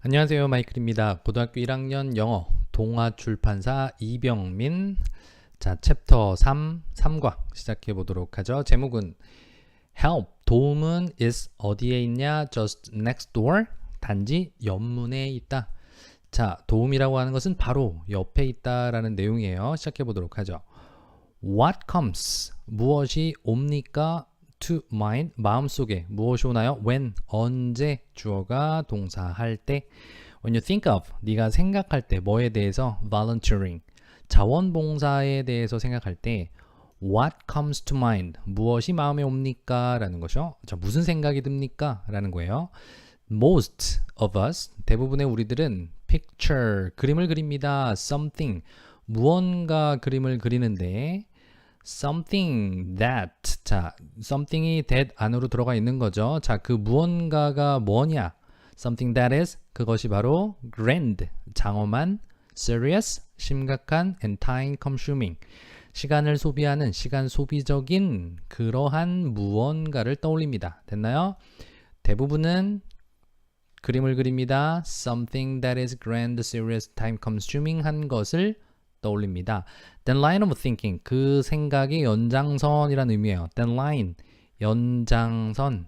안녕하세요, 마이클입니다. 고등학교 1학년 영어 동아출판사 이병민. 자, 챕터 3과 시작해 보도록 하죠. 제목은 help, 도움은 is 어디에 있냐? just next door, 단지 옆문에 있다. 자, 도움이라고 하는 것은 바로 옆에 있다라는 내용이에요. 시작해 보도록 하죠. What comes, 무엇이 옵니까? To mind, 마음속에 무엇이 오나요? When, 언제, 주어가 동사할 때. When you think of, 네가 생각할 때 뭐에 대해서? Volunteering, 자원봉사에 대해서 생각할 때 What comes to mind, 무엇이 마음에 옵니까? 라는 것이요. 자, 무슨 생각이 듭니까? 라는 거예요. Most of us, 대부분의 우리들은 picture, 그림을 그립니다. Something, 무언가 그림을 그리는데 something that, 자, something이 that 안으로 들어가 있는 거죠. 자, 그 무언가가 뭐냐? something that is, 그것이 바로 grand, 장엄한, serious, 심각한, and time consuming, 시간을 소비하는, 시간 소비적인 그러한 무언가를 떠올립니다. 됐나요? 대부분은 그림을 그립니다. something that is grand, serious, time consuming 한 것을 떠올립니다. Then line of thinking, 그 생각의 연장선이라는 의미예요. Then line, 연장선,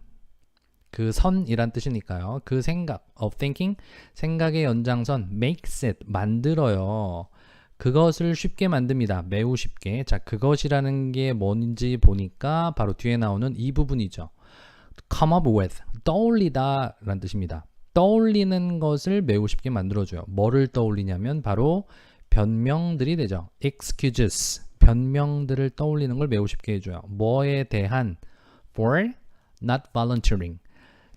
그 선이란 뜻이니까요. 그 생각, of thinking, 생각의 연장선, makes it, 만들어요. 그것을 쉽게 만듭니다. 매우 쉽게. 자, 그것이라는 게 뭔지 보니까 바로 뒤에 나오는 이 부분이죠. come up with, 떠올리다 라는 뜻입니다. 떠올리는 것을 매우 쉽게 만들어줘요. 뭐를 떠올리냐면 바로 변명들이 되죠. excuses, 변명들을 떠올리는 걸 매우 쉽게 해줘요. 뭐에 대한? for not volunteering,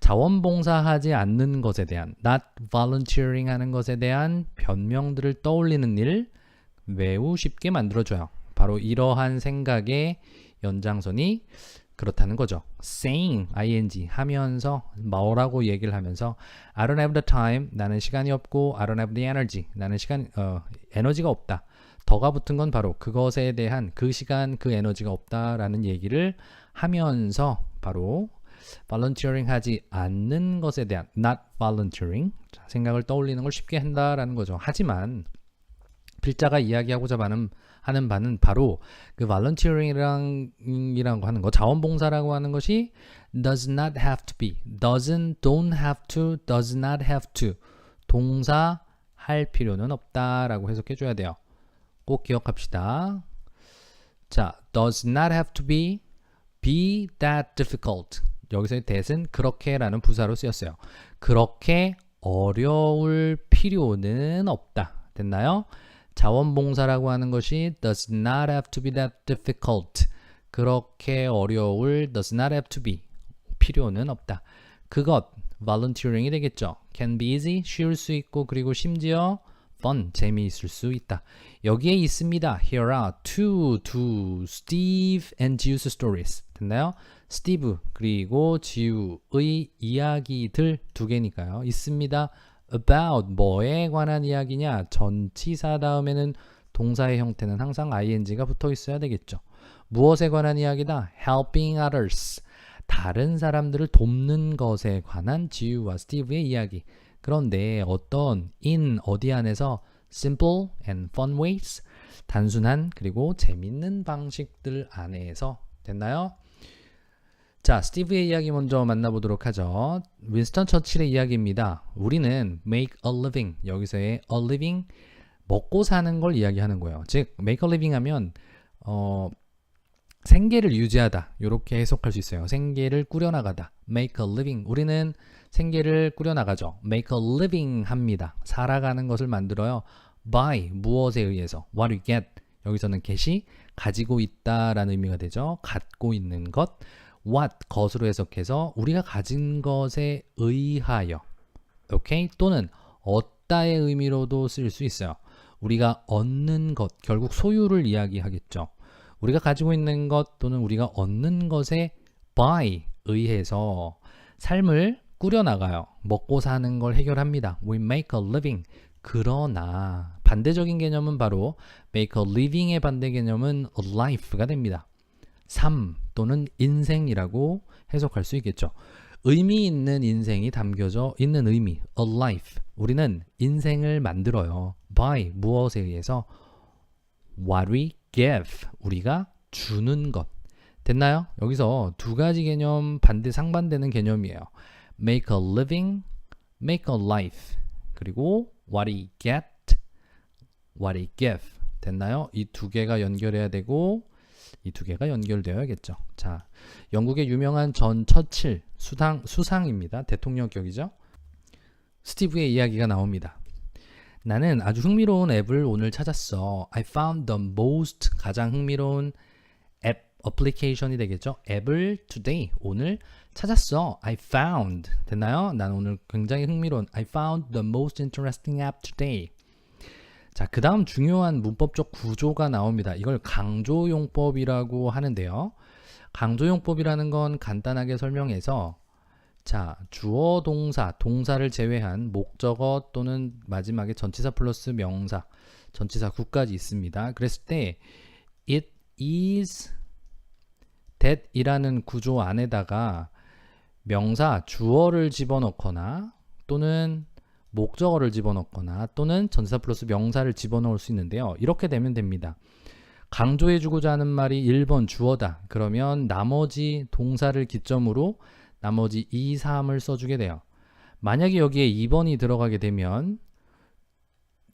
자원봉사하지 않는 것에 대한, not volunteering 하는 것에 대한 변명들을 떠올리는 일 매우 쉽게 만들어줘요. 바로 이러한 생각의 연장선이 그렇다는 거죠. saying, ing, 하면서, 뭐라고 얘기를 하면서 I don't have the time, 나는 시간이 없고 I don't have the energy, 나는 에너지가 없다. 더가 붙은 건 바로 그것에 대한 그 시간, 그 에너지가 없다라는 얘기를 하면서 바로 volunteering 하지 않는 것에 대한 not volunteering, 생각을 떠올리는 걸 쉽게 한다라는 거죠. 하지만 필자가 이야기하고자 하는 바는 바로 그 volunteering이라고 하는 거, 자원봉사라고 하는 것이 does not have to be, don't have to, does not have to, 동사할 필요는 없다라고 해석해 줘야 돼요. 꼭 기억합시다. 자, does not have to be that difficult. 여기서의 that은 그렇게라는 부사로 쓰였어요. 그렇게 어려울 필요는 없다. 됐나요? 자원봉사라고 하는 것이 does not have to be that difficult. 그렇게 어려울 does not have to be. 필요는 없다. 그것, volunteering이 되겠죠. can be easy, 쉬울 수 있고, 그리고 심지어 fun, 재미있을 수 있다. 여기에 있습니다. Here are two Steve and Jiu's stories. 됐나요? 스티브 그리고 지우의 이야기들 두 개니까요. 있습니다. about, 뭐에 관한 이야기냐? 전치사 다음에는 동사의 형태는 항상 ing가 붙어 있어야 되겠죠. 무엇에 관한 이야기다? helping others, 다른 사람들을 돕는 것에 관한 지우와 스티브의 이야기. 그런데 어떤 in, 어디 안에서 simple and fun ways, 단순한 그리고 재밌는 방식들 안에서. 됐나요? 자, 스티브의 이야기 먼저 만나보도록 하죠. 윈스턴 처칠의 이야기입니다. 우리는 make a living, 여기서의 a living, 먹고 사는 걸 이야기하는 거예요. 즉, make a living 하면 생계를 유지하다, 이렇게 해석할 수 있어요. 생계를 꾸려나가다, make a living, 우리는 생계를 꾸려나가죠. make a living 합니다. 살아가는 것을 만들어요. by, 무엇에 의해서, what you get, 여기서는 get이 가지고 있다라는 의미가 되죠. 갖고 있는 것. what, 것으로 해석해서 우리가 가진 것에 의하여, 오케이? 또는 얻다의 의미로도 쓸 수 있어요. 우리가 얻는 것, 결국 소유를 이야기하겠죠. 우리가 가지고 있는 것 또는 우리가 얻는 것에 by, 의해서 삶을 꾸려나가요. 먹고 사는 걸 해결합니다. We make a living. 그러나 반대적인 개념은 바로 make a living의 반대 개념은 a life가 됩니다. 삶 또는 인생이라고 해석할 수 있겠죠. 의미 있는 인생이 담겨져 있는 의미, a life, 우리는 인생을 만들어요. by 무엇에 의해서? what we give 우리가 주는 것. 됐나요? 여기서 두 가지 개념 반대 상반되는 개념이에요. make a living, make a life. 그리고 what we get, what we give. 됐나요? 이 두 개가 연결해야 되고 이 두 개가 연결되어야겠죠. 자, 영국의 유명한 전 처칠 수상입니다. 대통령 격이죠. 스티브의 이야기가 나옵니다. 나는 아주 흥미로운 앱을 오늘 찾았어. I found the most 가장 흥미로운 앱 어플리케이션이 되겠죠. 앱을 today 오늘 찾았어. I found 됐나요? 나는 오늘 굉장히 흥미로운 I found the most interesting app today. 자, 그 다음 중요한 문법적 구조가 나옵니다. 이걸 강조용법이라고 하는데요. 강조용법이라는 건 간단하게 설명해서 자, 주어 동사, 동사를 제외한 목적어 또는 마지막에 전치사 플러스 명사, 전치사 구까지 있습니다. 그랬을 때 it is that 이라는 구조 안에다가 명사, 주어를 집어넣거나 또는 목적어를 집어넣거나 또는 전치사 플러스 명사를 집어넣을 수 있는데요. 이렇게 되면 됩니다. 강조해주고자 하는 말이 1번 주어다. 그러면 나머지 동사를 기점으로 나머지 2, 3을 써주게 돼요. 만약에 여기에 2번이 들어가게 되면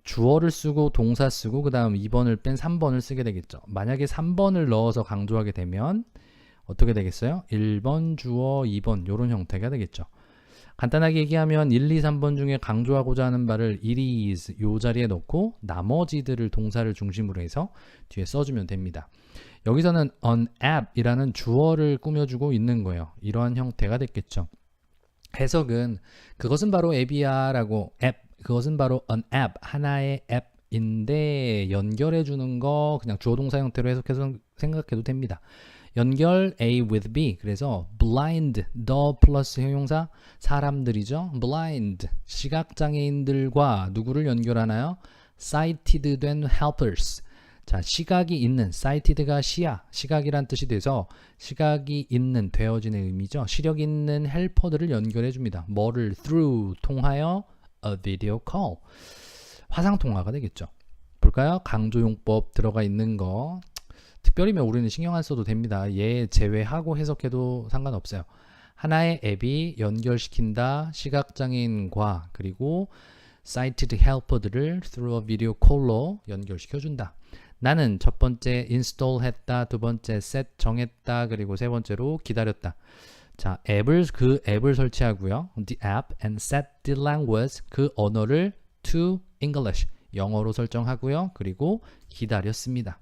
주어를 쓰고 동사 쓰고 그 다음 2번을 뺀 3번을 쓰게 되겠죠. 만약에 3번을 넣어서 강조하게 되면 어떻게 되겠어요? 1번 주어 2번 이런 형태가 되겠죠. 간단하게 얘기하면 1, 2, 3번 중에 강조하고자 하는 말을 it is 요 자리에 넣고 나머지들을 동사를 중심으로 해서 뒤에 써주면 됩니다. 여기서는 an app 이라는 주어를 꾸며주고 있는 거예요. 이러한 형태가 됐겠죠. 해석은 그것은 바로 앱이야 라고 그것은 바로 an app 하나의 앱인데 연결해 주는 거 그냥 주어 동사 형태로 해석해서 생각해도 됩니다. 연결 A with B 그래서 blind the 플러스 형용사 사람들이죠. blind 시각장애인들과 누구를 연결하나요? sighted 된 helpers 자 시각이 있는 sighted가 시각이란 뜻이 돼서 시각이 있는 되어지는 의미죠. 시력 있는 헬퍼들을 연결해 줍니다. 뭐를 through 통하여 a video call 화상통화가 되겠죠. 볼까요? 강조용법 들어가 있는 거 특별히 우리는 신경 안 써도 됩니다. 얘 제외하고 해석해도 상관없어요. 하나의 앱이 연결시킨다 시각장애인과 그리고 sighted helper들을 through a video call로 연결시켜준다. 나는 첫 번째 install 했다, 두 번째 set 정했다, 그리고 세 번째로 기다렸다. 자, 그 앱을 설치하고요. The app and set the language 그 언어를 to English 영어로 설정하고요. 그리고 기다렸습니다.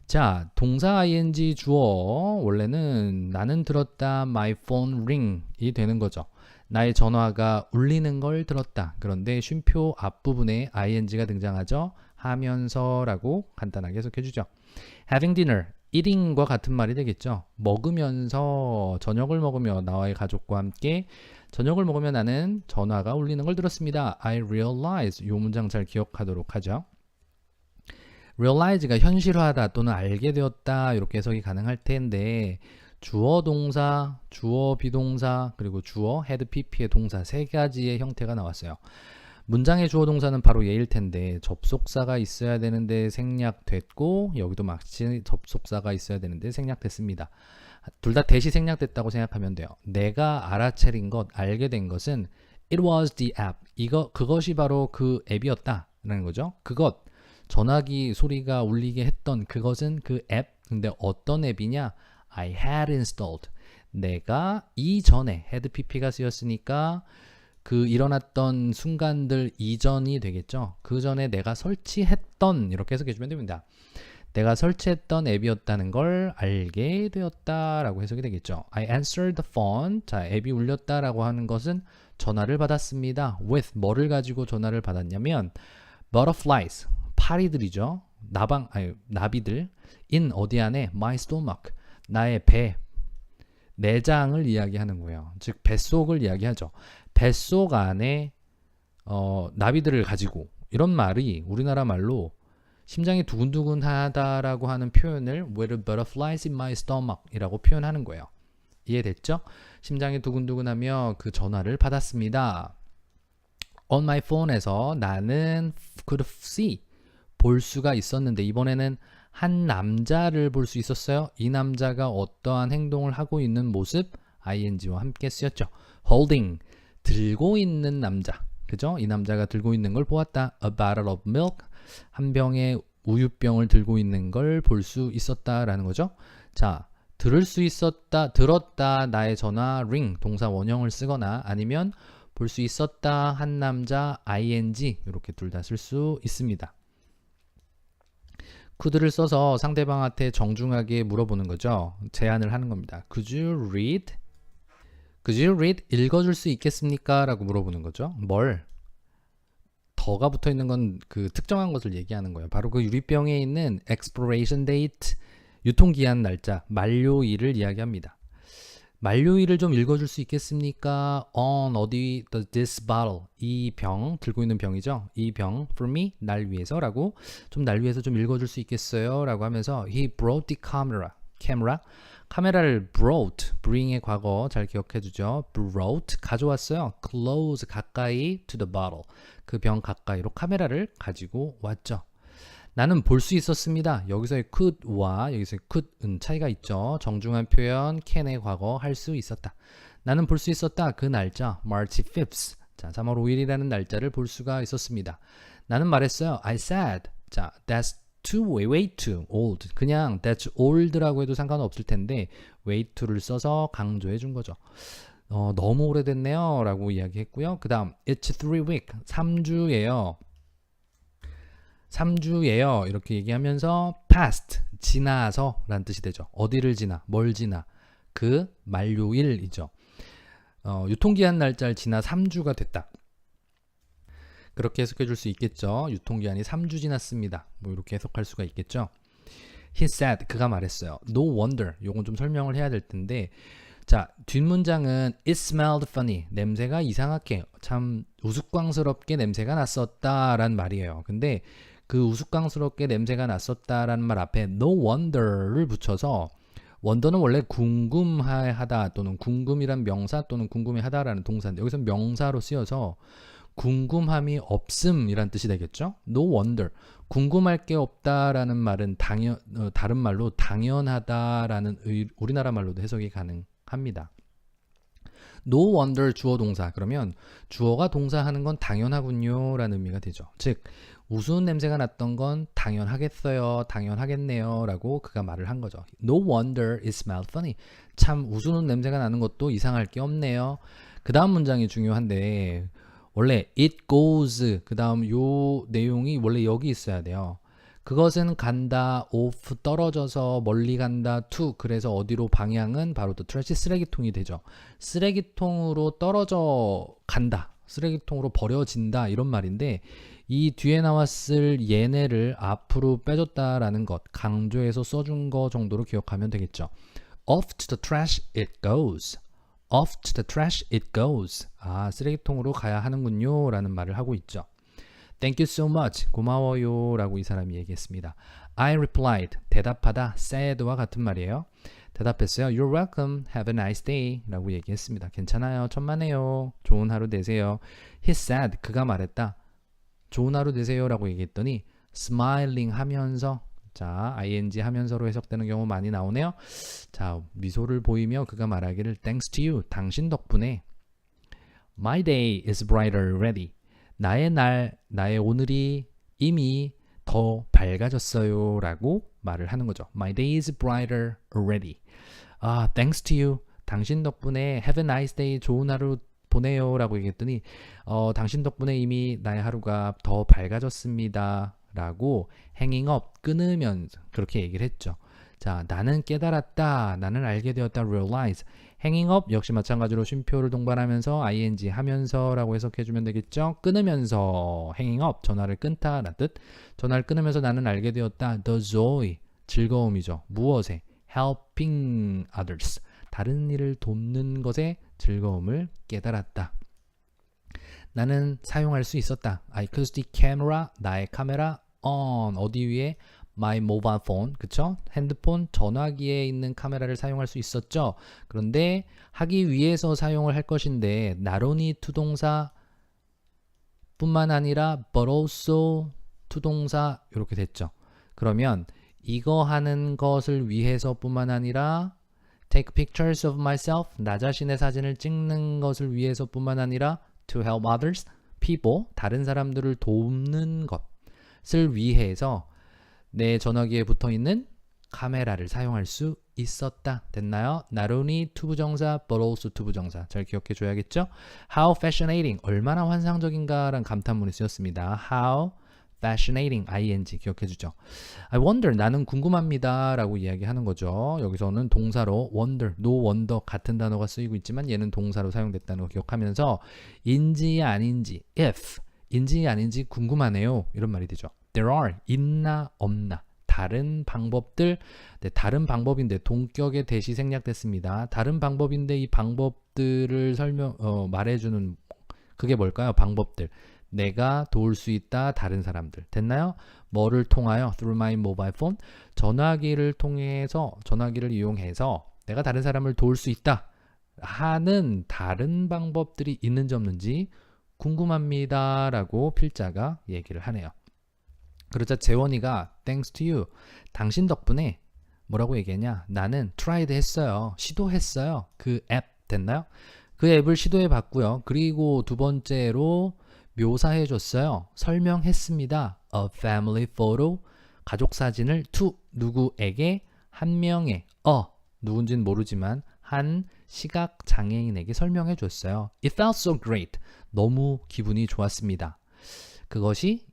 자, 동사 ing 주어 원래는 나는 들었다 my phone ring이 되는 거죠. 나의 전화가 울리는 걸 들었다. 그런데 쉼표 앞부분에 ing가 등장하죠. 하면서라고 간단하게 해석해 주죠. having dinner, eating과 같은 말이 되겠죠. 먹으면서 저녁을 먹으며 나와의 가족과 함께 저녁을 먹으며 나는 전화가 울리는 걸 들었습니다. I realize 이 문장 잘 기억하도록 하죠. realize가 현실화하다 또는 알게 되었다 이렇게 해석이 가능할 텐데 주어 동사, 주어 비동사, 그리고 주어 had pp의 동사 세 가지의 형태가 나왔어요. 문장의 주어 동사는 바로 얘일 텐데 접속사가 있어야 되는데 생략됐고 여기도 마치 접속사가 있어야 되는데 생략됐습니다. 둘 다 대시 생략됐다고 생각하면 돼요. 내가 알아차린 것, 알게 된 것은 it was the app. 그것이 바로 그 앱이었다라는 거죠. 그것, 전화기 소리가 울리게 했던 그것은 그 앱. 근데 어떤 앱이냐? I had installed. 내가 이전에 had pp가 쓰였으니까 그 일어났던 순간들 이전이 되겠죠. 그 전에 내가 설치했던 이렇게 해석해 주면 됩니다. 내가 설치했던 앱이었다는 걸 알게 되었다라고 해석이 되겠죠. I answered the phone. 자, 앱이 울렸다라고 하는 것은 전화를 받았습니다. With 뭐를 가지고 전화를 받았냐면 butterflies 파리들이죠. 나비들 in 어디 안에 my stomach 나의 배 내장을 이야기하는 거예요. 즉 뱃속을 이야기하죠. 뱃속 안에 나비들을 가지고 이런 말이 우리나라 말로 심장이 두근두근하다라고 하는 표현을 with butterflies in my stomach 이라고 표현하는 거예요. 이해됐죠? 심장이 두근두근하며 그 전화를 받았습니다. on my phone에서 나는 could see 볼 수가 있었는데 이번에는 한 남자를 볼 수 있었어요. 이 남자가 어떠한 행동을 하고 있는 모습 ing와 함께 쓰였죠. holding 들고 있는 남자. 그죠? 이 남자가 들고 있는 걸 보았다. A bottle of milk 한 병의 우유병을 들고 있는 걸 볼 수 있었다라는 거죠. 자, 들을 수 있었다, 들었다, 나의 전화, ring, 동사 원형을 쓰거나 아니면 볼 수 있었다, 한 남자, ing 이렇게 둘 다 쓸 수 있습니다. could를 써서 상대방한테 정중하게 물어보는 거죠. 제안을 하는 겁니다. Could you read? Could you read? 읽어줄 수 있겠습니까? 라고 물어보는 거죠. 뭘? 더가 붙어 있는 건 그 특정한 것을 얘기하는 거예요. 바로 그 유리병에 있는 expiration date, 유통기한 날짜, 만료일을 이야기합니다. 만료일을 좀 읽어줄 수 있겠습니까? on 어디 this bottle 이 병 들고 있는 병이죠. 이 병 for me 날 위해서 라고 좀 날 위해서 좀 읽어줄 수 있겠어요? 라고 하면서 he brought the camera 카메라를 brought bring의 과거 잘 기억해 주죠. brought 가져왔어요. close 가까이 to the bottle 그 병 가까이로 카메라를 가지고 왔죠. 나는 볼 수 있었습니다. 여기서의 could와 여기서의 could은 차이가 있죠. 정중한 표현 can의 과거 할 수 있었다. 나는 볼 수 있었다. 그 날짜 March 5th 자 3월 5일이라는 날짜를 볼 수가 있었습니다. 나는 말했어요. I said 자 that's way too old 그냥 that's old라고 해도 상관없을 텐데 way to를 써서 강조해 준 거죠. 너무 오래됐네요 라고 이야기했고요. 그 다음 it's 3 week 3주예요. 3주예요. 이렇게 얘기하면서 past, 지나서 라는 뜻이 되죠. 어디를 지나, 뭘 지나. 그 만료일이죠. 유통기한 날짜를 지나 3주가 됐다. 그렇게 해석해 줄 수 있겠죠. 유통기한이 3주 지났습니다. 뭐 이렇게 해석할 수가 있겠죠. He said, 그가 말했어요. No wonder, 요건 좀 설명을 해야 될 텐데 자, 뒷문장은 It smelled funny, 냄새가 이상하게 참 우스꽝스럽게 냄새가 났었다라는 말이에요. 근데 그 우스꽝스럽게 냄새가 났었다라는 말 앞에 no wonder를 붙여서 wonder는 원래 궁금해하다 또는 궁금이란 명사 또는 궁금해하다라는 동사인데 여기서 명사로 쓰여서 궁금함이 없음이란 뜻이 되겠죠. No wonder 궁금할 게 없다라는 말은 다른 말로 당연하다라는 우리나라 말로도 해석이 가능합니다. No wonder 주어 동사 그러면 주어가 동사하는 건 당연하군요 라는 의미가 되죠. 즉 우스운 냄새가 났던 건 당연하겠어요, 당연하겠네요 라고 그가 말을 한 거죠. No wonder it smelled funny. 참 우스운 냄새가 나는 것도 이상할 게 없네요. 그 다음 문장이 중요한데 원래 it goes 그 다음 요 내용이 원래 여기 있어야 돼요. 그것은 간다, off 떨어져서 멀리 간다, to 그래서 어디로 방향은 바로 the trash 쓰레기통이 되죠. 쓰레기통으로 떨어져 간다, 쓰레기통으로 버려진다 이런 말인데 이 뒤에 나왔을 얘네를 앞으로 빼줬다라는 것 강조해서 써준 거 정도로 기억하면 되겠죠. Off to the trash it goes. Off to the trash it goes. 아, 쓰레기통으로 가야 하는군요 라는 말을 하고 있죠. Thank you so much. 고마워요 라고 이 사람이 얘기했습니다. I replied. 대답하다. said와 같은 말이에요. 대답했어요. You're welcome. Have a nice day 라고 얘기했습니다. 괜찮아요. 천만에요. 좋은 하루 되세요. He said. 그가 말했다. 좋은 하루 되세요 라고 얘기했더니 smiling 하면서 자 ing 하면서로 해석되는 경우 많이 나오네요. 자 미소를 보이며 그가 말하기를 Thanks to you. 당신 덕분에 My day is brighter already. 나의 오늘이 이미 더 밝아졌어요 라고 말을 하는 거죠. My day is brighter already. Thanks to you. 당신 덕분에 have a nice day. 좋은 하루 보내요 라고 얘기했더니 당신 덕분에 이미 나의 하루가 더 밝아졌습니다 라고 hanging up 끊으면서 그렇게 얘기를 했죠. 자 나는 깨달았다, 나는 알게 되었다, realize. hanging up 역시 마찬가지로 쉼표를 동반하면서 ing 하면서 라고 해석해주면 되겠죠. 끊으면서 hanging up 전화를 끊다 라는 뜻. 전화를 끊으면서 나는 알게 되었다, the joy 즐거움이죠. 무엇에? helping others 다른 일을 돕는 것에 즐거움을 깨달았다. 나는 사용할 수 있었다. I could the camera 나의 카메라 on 어디 위에? My mobile phone 그쵸? 핸드폰 전화기에 있는 카메라를 사용할 수 있었죠. 그런데 하기 위해서 사용을 할 것인데 not only to 동사 뿐만 아니라 but also 투동사 이렇게 됐죠. 그러면 이거 하는 것을 위해서 뿐만 아니라 take pictures of myself 나 자신의 사진을 찍는 것을 위해서 뿐만 아니라 to help others people 다른 사람들을 돕는 것을 위해서 내 전화기에 붙어있는 카메라를 사용할 수 있었다. 됐나요? Not only 투부정사 but also 투부정사 잘 기억해 줘야겠죠? How fascinating 얼마나 환상적인가라는 감탄문이 쓰였습니다. How fascinating ing 기억해 주죠. I wonder 나는 궁금합니다 라고 이야기하는 거죠. 여기서는 동사로 wonder, no wonder 같은 단어가 쓰이고 있지만 얘는 동사로 사용됐다는 거 기억하면서 인지 아닌지 if 인지 아닌지 궁금하네요 이런 말이 되죠. There are 있나 없나 다른 방법들 다른 방법인데 동격의 대시 생략됐습니다. 다른 방법인데 이 방법들을 말해주는 그게 뭘까요? 방법들 내가 도울 수 있다 다른 사람들 됐나요? 뭐를 통하여 through my mobile phone 전화기를 이용해서 내가 다른 사람을 도울 수 있다 하는 다른 방법들이 있는지 없는지 궁금합니다 라고 필자가 얘기를 하네요. 그러자 재원이가 thanks to you 당신 덕분에 뭐라고 얘기했냐 나는 tried 했어요 시도했어요 그 앱 됐나요? 그 앱을 시도해 봤고요. 그리고 두 번째로 묘사해 줬어요. 설명했습니다. A family photo 가족 사진을 to 누구에게 한 명의 누군지는 모르지만 한 시각 장애인에게 설명해 줬어요. It felt so great. 너무 기분이 좋았습니다. 그것이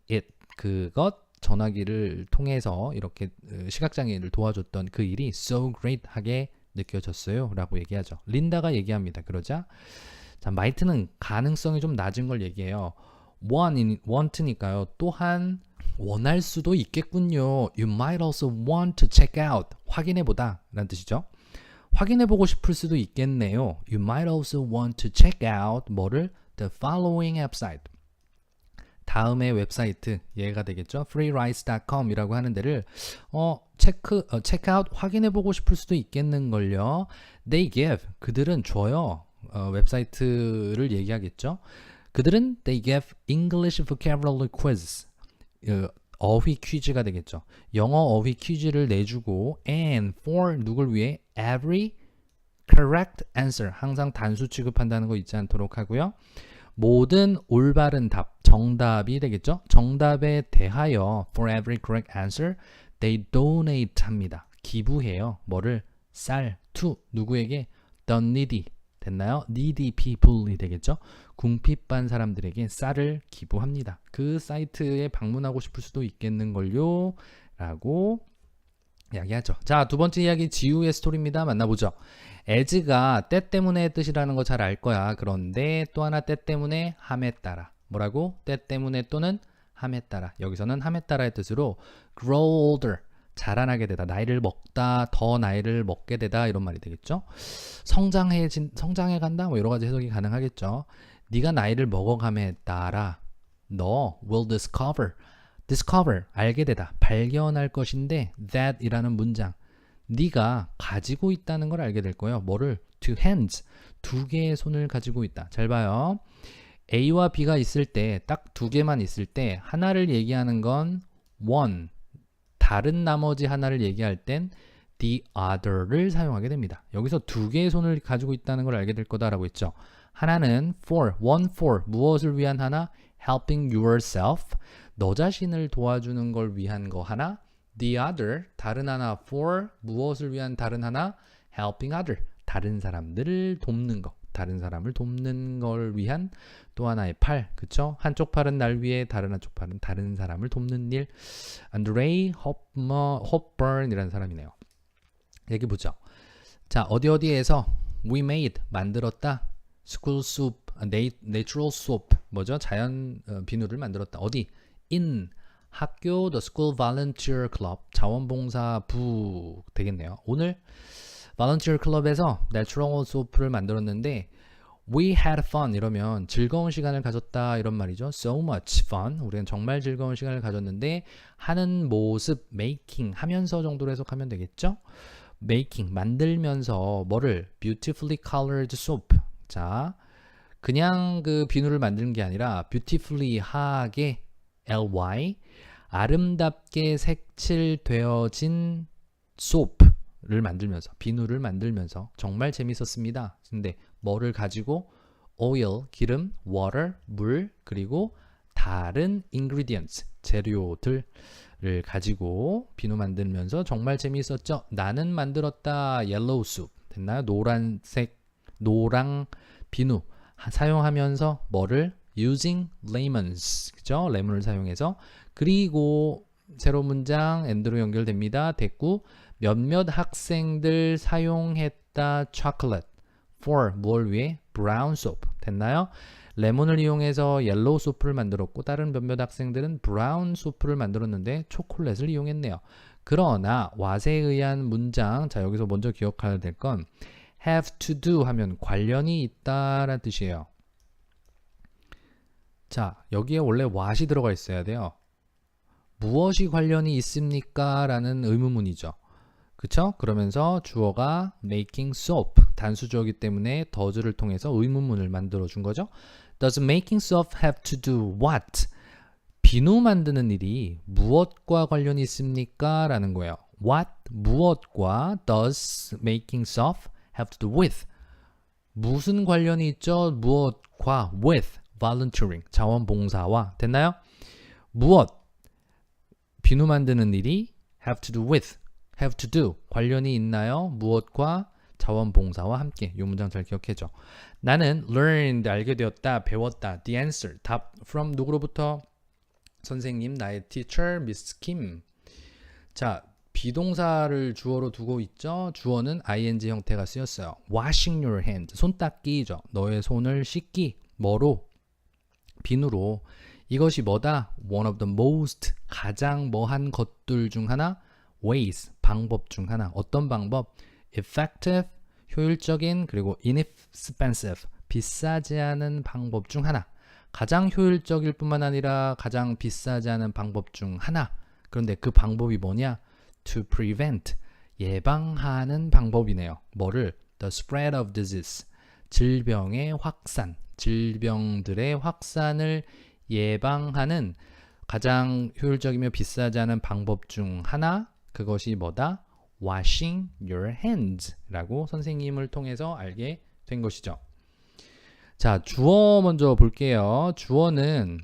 그것 전화기를 통해서 이렇게 시각장애인을 도와줬던 그 일이 so great 하게 느껴졌어요 라고 얘기하죠. 린다가 얘기합니다. 그러자 자, might는 가능성이 좀 낮은 걸 얘기해요. want니까요. 또한 원할 수도 있겠군요. You might also want to check out. 확인해보다 라는 뜻이죠. 확인해보고 싶을 수도 있겠네요. You might also want to check out 뭐를? The following website. 다음의 웹사이트 얘가 되겠죠. freerice.com 이라고 하는 데를 체크아웃 확인해보고 싶을 수도 있겠는걸요. They give 그들은 줘요. 웹사이트를 얘기하겠죠. 그들은 they give English vocabulary quiz 어휘 퀴즈가 되겠죠. 영어 어휘 퀴즈를 내주고 and for 누굴 위해 every correct answer 항상 단수 취급한다는 거 잊지 않도록 하고요. 모든 올바른 답, 정답이 되겠죠. 정답에 대하여 for every correct answer they donate 합니다. 기부해요. 뭐를? 쌀 to 누구에게? the needy 됐나요? needy people이 되겠죠. 궁핍한 사람들에게 쌀을 기부합니다. 그 사이트에 방문하고 싶을 수도 있겠는걸요 라고 이야기하죠. 자, 두 번째 이야기 지우의 스토리입니다. 만나보죠. as가 때 때문에 뜻이라는 거 잘 알 거야. 그런데 또 하나 때 때문에 함에 따라 뭐라고? 때 때문에 또는 함에 따라 여기서는 함에 따라의 뜻으로 grow older 자라나게 되다 나이를 먹다 더 나이를 먹게 되다 이런 말이 되겠죠. 성장해 간다 뭐 여러 가지 해석이 가능하겠죠. 네가 나이를 먹어감에 따라 너 will discover 알게 되다 발견할 것인데 that 이라는 문장 네가 가지고 있다는 걸 알게 될 거예요. 뭐를? two hands 두 개의 손을 가지고 있다. 잘 봐요. A와 B가 있을 때 딱 두 개만 있을 때 하나를 얘기하는 건 one 다른 나머지 하나를 얘기할 땐 the other를 사용하게 됩니다. 여기서 두 개의 손을 가지고 있다는 걸 알게 될 거다라고 했죠. 하나는 one for 무엇을 위한 하나? helping yourself 너 자신을 도와주는 걸 위한 거 하나 the other 다른 하나 for 무엇을 위한 다른 하나 helping other 다른 사람들을 돕는 거 다른 사람을 돕는 걸 위한 또 하나의 팔 그쵸? 한쪽 팔은 날 위해 다른 한쪽 팔은 다른 사람을 돕는 일 안드레이 홉버n이라는 사람이네요. 얘기 보죠. 자 어디에서 we made 만들었다 school soup natural soup 뭐죠? 자연 비누를 만들었다. 어디? in 학교 the school volunteer club 자원봉사부 되겠네요. 오늘 volunteer club에서 natural soap를 만들었는데 we had fun 이러면 즐거운 시간을 가졌다 이런 말이죠. so much fun 우리는 정말 즐거운 시간을 가졌는데 하는 모습 making 하면서 정도로 해석하면 되겠죠. making 만들면서 뭐를 beautifully colored soap 자 그냥 그 비누를 만드는 게 아니라 beautifully 하게 ly 아름답게 색칠되어진 soap를 만들면서 비누를 만들면서 정말 재밌었습니다. 근데 뭐를 가지고 oil 기름, water 물 그리고 다른 ingredients 재료들을 가지고 비누 만들면서 정말 재미있었죠. 나는 만들었다 yellow soup 됐나요? 노란색 노랑 비누 사용하면서 뭐를 using lemons 그죠? 레몬을 사용해서 그리고 새로운 문장 and로 연결됩니다. 됐고 몇몇 학생들 사용했다 chocolate for 뭘 위해 brown soap 됐나요? 레몬을 이용해서 옐로우 소프를 만들었고 다른 몇몇 학생들은 브라운 소프를 만들었는데 초콜릿을 이용했네요. 그러나 what에 의한 문장 자 여기서 먼저 기억해야 될 건 have to do 하면 관련이 있다라는 뜻이에요. 자 여기에 원래 what이 들어가 있어야 돼요. 무엇이 관련이 있습니까? 라는 의문문이죠. 그쵸? 그러면서 주어가 making soap 단수주어이기 때문에 does를 통해서 의문문을 만들어 준 거죠. Does making soap have to do what? 비누 만드는 일이 무엇과 관련이 있습니까? 라는 거예요. What 무엇과 does making soap have to do with? 무슨 관련이 있죠? 무엇과 with volunteering 자원봉사와 됐나요? 무엇 비누 만드는 일이 have to do with have to do 관련이 있나요? 무엇과 자원봉사와 함께 이 문장 잘 기억해줘. 나는 learned 알게 되었다 배웠다 the answer 답 from 누구로부터? 선생님 나의 teacher Miss Kim. 자 비동사를 주어로 두고 있죠. 주어는 ing 형태가 쓰였어요. washing your hands 손 닦기죠. 너의 손을 씻기 뭐로? 비누로. 이것이 뭐다? one of the most 가장 뭐한 것들 중 하나 ways 방법 중 하나 어떤 방법? effective 효율적인 그리고 inexpensive 비싸지 않은 방법 중 하나 가장 효율적일 뿐만 아니라 가장 비싸지 않은 방법 중 하나 그런데 그 방법이 뭐냐? to prevent 예방하는 방법이네요. 뭐를? the spread of disease 질병의 확산 질병들의 확산을 예방하는 가장 효율적이며 비싸지 않은 방법 중 하나 그것이 뭐다? washing your hands 라고 선생님을 통해서 알게 된 것이죠. 자 주어 먼저 볼게요. 주어는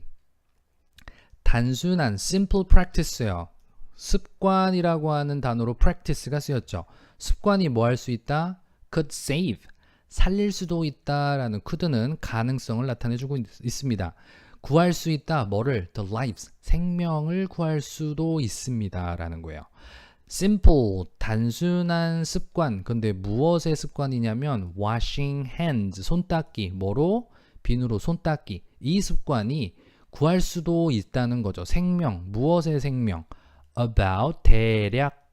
단순한 simple practice예요. 습관이라고 하는 단어로 practice가 쓰였죠. 습관이 뭐 할 수 있다? could save 살릴 수도 있다라는 could는 가능성을 나타내주고 있습니다. 구할 수 있다 뭐를? the lives 생명을 구할 수도 있습니다 라는 거예요. simple 단순한 습관 근데 무엇의 습관이냐면 washing hands 손 닦기 뭐로? 비누로 손 닦기 이 습관이 구할 수도 있다는 거죠. 생명 무엇의 생명? about 대략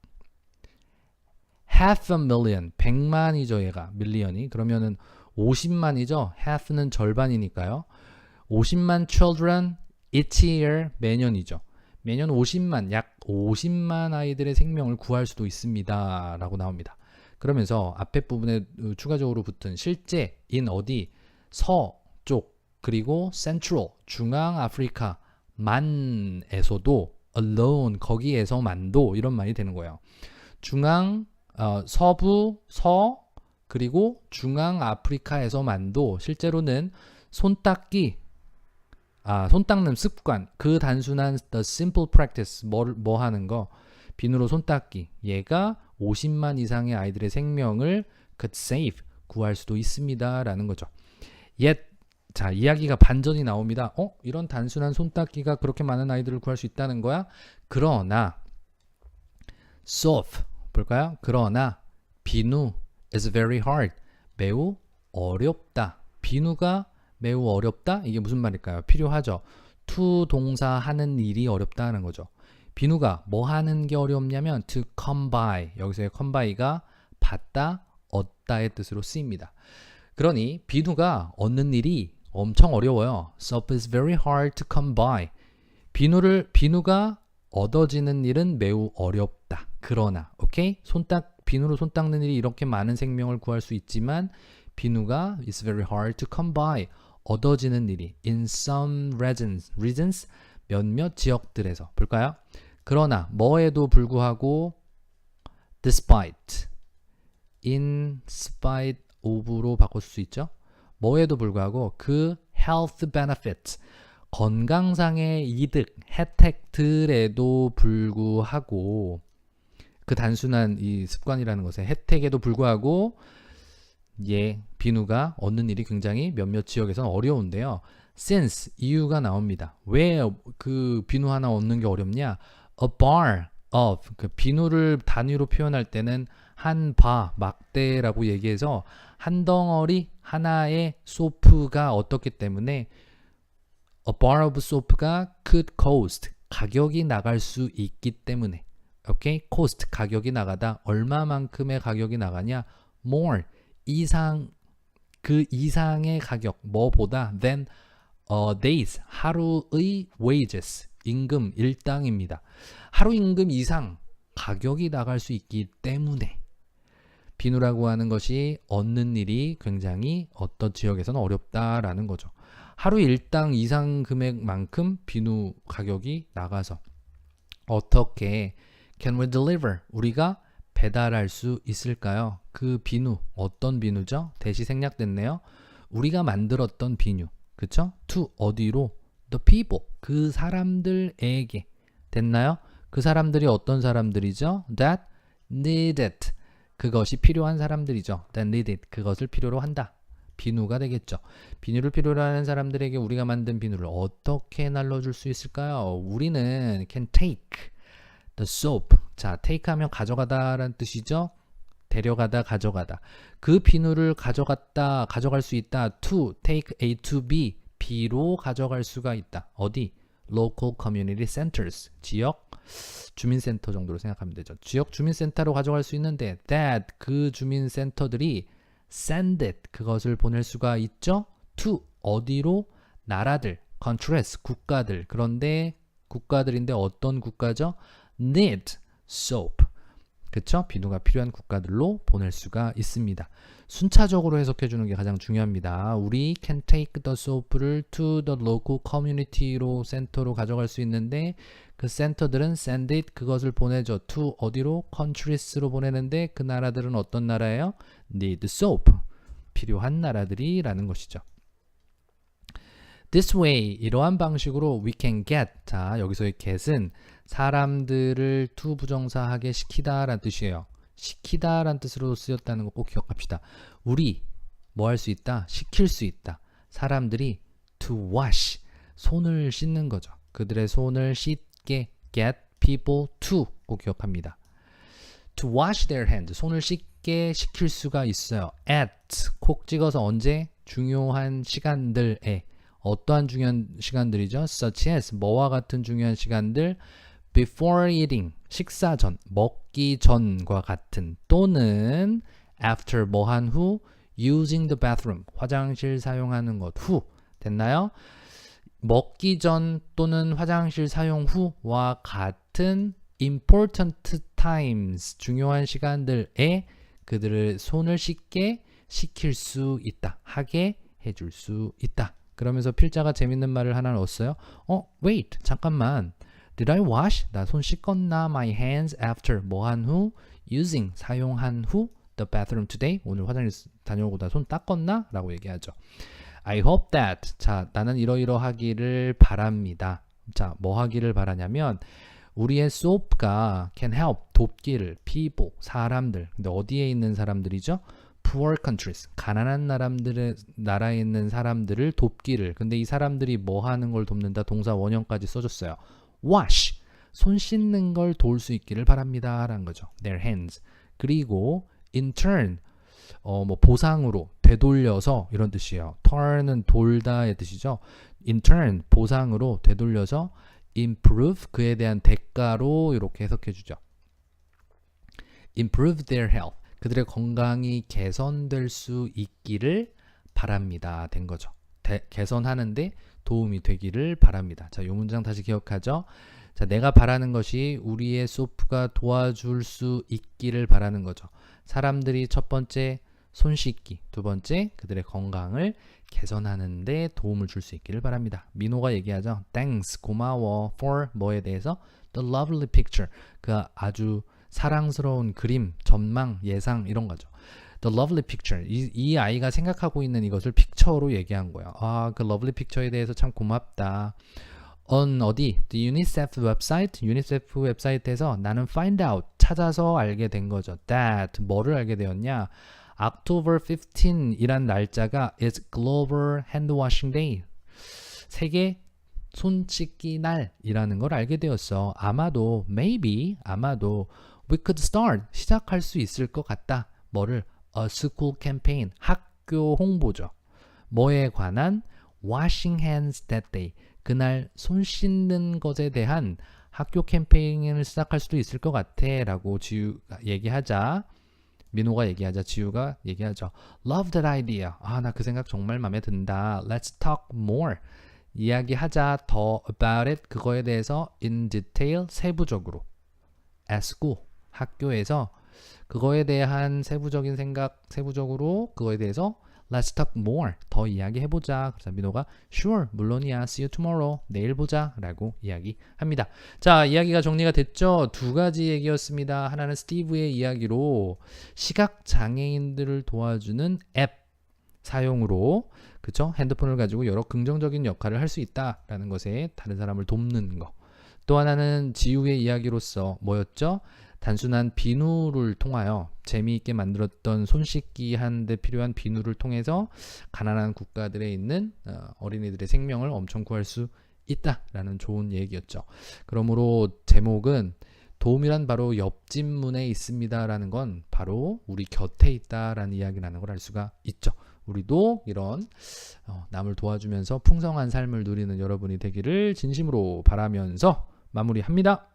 half a million 100만이죠 얘가 밀리언이 그러면은 50만이죠. half는 절반이니까요. 50만 children each year 매년이죠. 매년 50만 약 50만 아이들의 생명을 구할 수도 있습니다 라고 나옵니다. 그러면서 앞에 부분에 추가적으로 붙은 실제 in 어디 서쪽 그리고 central 중앙 아프리카 만에서도 alone 거기에서만도 이런 말이 되는 거예요. 중앙 서부 서 그리고 중앙 아프리카에서만도 실제로는 손 닦기 손 닦는 습관 그 단순한 the simple practice 뭐 하는 거 비누로 손 닦기 얘가 50만 이상의 아이들의 생명을 could save 구할 수도 있습니다 라는 거죠. 자 이야기가 반전이 나옵니다. 이런 단순한 손 닦기가 그렇게 많은 아이들을 구할 수 있다는 거야? 그러나 soap 볼까요? 그러나 비누 is very hard 매우 어렵다. 비누가 매우 어렵다? 이게 무슨 말일까요? 필요하죠. to 동사 하는 일이 어렵다는 거죠. 비누가 뭐 하는 게 어렵냐면 to come by 여기서의 come by가 받다, 얻다의 뜻으로 쓰입니다. 그러니 비누가 얻는 일이 엄청 어려워요. soap is very hard to come by. 비누가 얻어지는 일은 매우 어렵다. 그러나 오케이? 비누로 손 닦는 일이 이렇게 많은 생명을 구할 수 있지만 비누가 is very hard to come by. 얻어지는 일이 in some regions 몇몇 지역들에서 볼까요? 그러나 뭐에도 불구하고 despite in spite of로 바꿀 수 있죠. 뭐에도 불구하고 그 health benefits 건강상의 이득, 혜택들에도 불구하고 그 단순한 이 습관이라는 것에 혜택에도 불구하고 비누가 얻는 일이 굉장히 몇몇 지역에서는 어려운데요. since 이유가 나옵니다. 왜 그 비누 하나 얻는 게 어렵냐? A bar of 그 비누를 단위로 표현할 때는 한 바, 막대라고 얘기해서 한 덩어리 하나의 소프가 어떻기 때문에 A bar of soap가 could cost 가격이 나갈 수 있기 때문에 오케이? cost 가격이 나가다 얼마만큼의 가격이 나가냐? more 이상 그 이상의 가격 뭐보다 than a days 하루의 wages 임금 일당입니다. 하루 임금 이상 가격이 나갈 수 있기 때문에 비누라고 하는 것이 얻는 일이 굉장히 어떤 지역에서는 어렵다라는 거죠. 하루 일당 이상 금액만큼 비누 가격이 나가서 어떻게 can we deliver 우리가 배달할 수 있을까요? 그 비누 어떤 비누죠? 대시 생략됐네요. 우리가 만들었던 비누 그쵸? to 어디로? the people 그 사람들에게 됐나요? 그 사람들이 어떤 사람들이죠? that need it 그것이 필요한 사람들이죠. that need it 그것을 필요로 한다. 비누가 되겠죠. 비누를 필요로 하는 사람들에게 우리가 만든 비누를 어떻게 날려줄 수 있을까요? 우리는 can take the soap. 자, take 하면 가져가다 라는 뜻이죠. 데려가다, 가져가다. 그 비누를 가져갈 수 있다. to take A to B. B로 가져갈 수가 있다. 어디? local community centers. 지역 주민센터 정도로 생각하면 되죠. 지역 주민센터로 가져갈 수 있는데 that 그 주민센터들이 send it 그것을 보낼 수가 있죠. to 어디로? 나라들, countries 국가들. 그런데 국가들인데 어떤 국가죠? need soap. 그쵸? 비누가 필요한 국가들로 보낼 수가 있습니다. 순차적으로 해석해 주는 게 가장 중요합니다. 우리 can take the soap를 to the local community로 센터로 가져갈 수 있는데 그 센터들은 send it 그것을 보내죠. to 어디로? countries로 보내는데 그 나라들은 어떤 나라예요? need soap. 필요한 나라들이라는 것이죠. This way 이러한 방식으로 we can get 자 여기서의 get은 사람들을 to 부정사하게 시키다 라는 뜻이에요. 시키다 라는 뜻으로 쓰였다는 거 꼭 기억합시다. 우리 뭐 할 수 있다? 시킬 수 있다. 사람들이 to wash 손을 씻는 거죠. 그들의 손을 씻게 get people to 꼭 기억합니다. to wash their hands 손을 씻게 시킬 수가 있어요. at 콕 찍어서 언제? 중요한 시간들에 어떠한 중요한 시간들이죠? such as 뭐와 같은 중요한 시간들 before eating 식사 전 먹기 전과 같은 또는 after 뭐한 후 using the bathroom 화장실 사용하는 것 후 됐나요? 먹기 전 또는 화장실 사용 후와 같은 important times 중요한 시간들에 그들을 손을 씻게 시킬 수 있다. 하게 해줄 수 있다. 그러면서 필자가 재밌는 말을 하나 넣었어요. wait 잠깐만 Did I wash? 나 손 씻었나? My hands after 뭐한 후 using 사용한 후 the bathroom today 오늘 화장실 다녀오고 나 손 닦았나? 라고 얘기하죠. I hope that 자 나는 이러이러하기를 바랍니다. 자 뭐 하기를 바라냐면 우리의 soap가 can help 돕기를 people 사람들 근데 어디에 있는 사람들이죠? poor countries 가난한 나라에 있는 사람들을 돕기를 근데 이 사람들이 뭐 하는 걸 돕는다 동사 원형까지 써줬어요. wash 손 씻는 걸 도울 수 있기를 바랍니다 라는 거죠. their hands 그리고 in turn 뭐 보상으로 되돌려서 이런 뜻이에요. turn은 돌다의 뜻이죠. in turn 보상으로 되돌려서 improve 그에 대한 대가로 이렇게 해석해 주죠. improve their health 그들의 건강이 개선될 수 있기를 바랍니다 된 거죠. 개선하는데 도움이 되기를 바랍니다. 자, 이 문장 다시 기억하죠. 자, 내가 바라는 것이 우리의 소프가 도와줄 수 있기를 바라는 거죠. 사람들이 첫 번째 손 씻기. 두 번째, 그들의 건강을 개선하는 데 도움을 줄 수 있기를 바랍니다. 민호가 얘기하죠. Thanks, 고마워. For 뭐에 대해서? The lovely picture. 그 아주 사랑스러운 그림, 전망, 예상 이런 거죠. The lovely picture. 이 아이가 생각하고 있는 이것을 픽처로 얘기한 거야. 아, 그 lovely picture에 대해서 참 고맙다. on 어디? The UNICEF 웹사이트, 유니세프 웹사이트에서 나는 find out, 찾아서 알게 된 거죠. That, 뭐를 알게 되었냐? October 15이란 날짜가 is Global Hand Washing Day. 세계 손 씻기 날이라는 걸 알게 되었어. 아마도, maybe, 아마도 we could start, 시작할 수 있을 것 같다. 뭐를? A school campaign, 학교 홍보죠. 뭐에 관한? Washing hands that day. 그날 손 씻는 것에 대한 학교 캠페인을 시작할 수도 있을 것 같아 라고 지우가 얘기하자, 민호가 얘기하자 지우가 얘기하죠. Love that idea. 아, 나 그 생각 정말 마음에 든다. Let's talk more. 이야기하자 더 about it. 그거에 대해서 in detail, 세부적으로. At school, 학교에서 그거에 대한 세부적인 생각, 세부적으로 그거에 대해서 Let's talk more. 더 이야기해보자. 그래서 민호가 Sure, 물론이야. See you tomorrow. 내일 보자. 라고 이야기합니다. 자, 이야기가 정리가 됐죠? 두 가지 얘기였습니다. 하나는 스티브의 이야기로 시각장애인들을 도와주는 앱 사용으로, 그쵸? 핸드폰을 가지고 여러 긍정적인 역할을 할 수 있다라는 것에 다른 사람을 돕는 거. 또 하나는 지우의 이야기로서 뭐였죠? 단순한 비누를 통하여 재미있게 만들었던 손 씻기 하는데 필요한 비누를 통해서 가난한 국가들에 있는 어린이들의 생명을 엄청 구할 수 있다라는 좋은 얘기였죠. 그러므로 제목은 도움이란 바로 옆집 문에 있습니다라는 건 바로 우리 곁에 있다라는 이야기라는 걸 알 수가 있죠. 우리도 이런 남을 도와주면서 풍성한 삶을 누리는 여러분이 되기를 진심으로 바라면서 마무리합니다.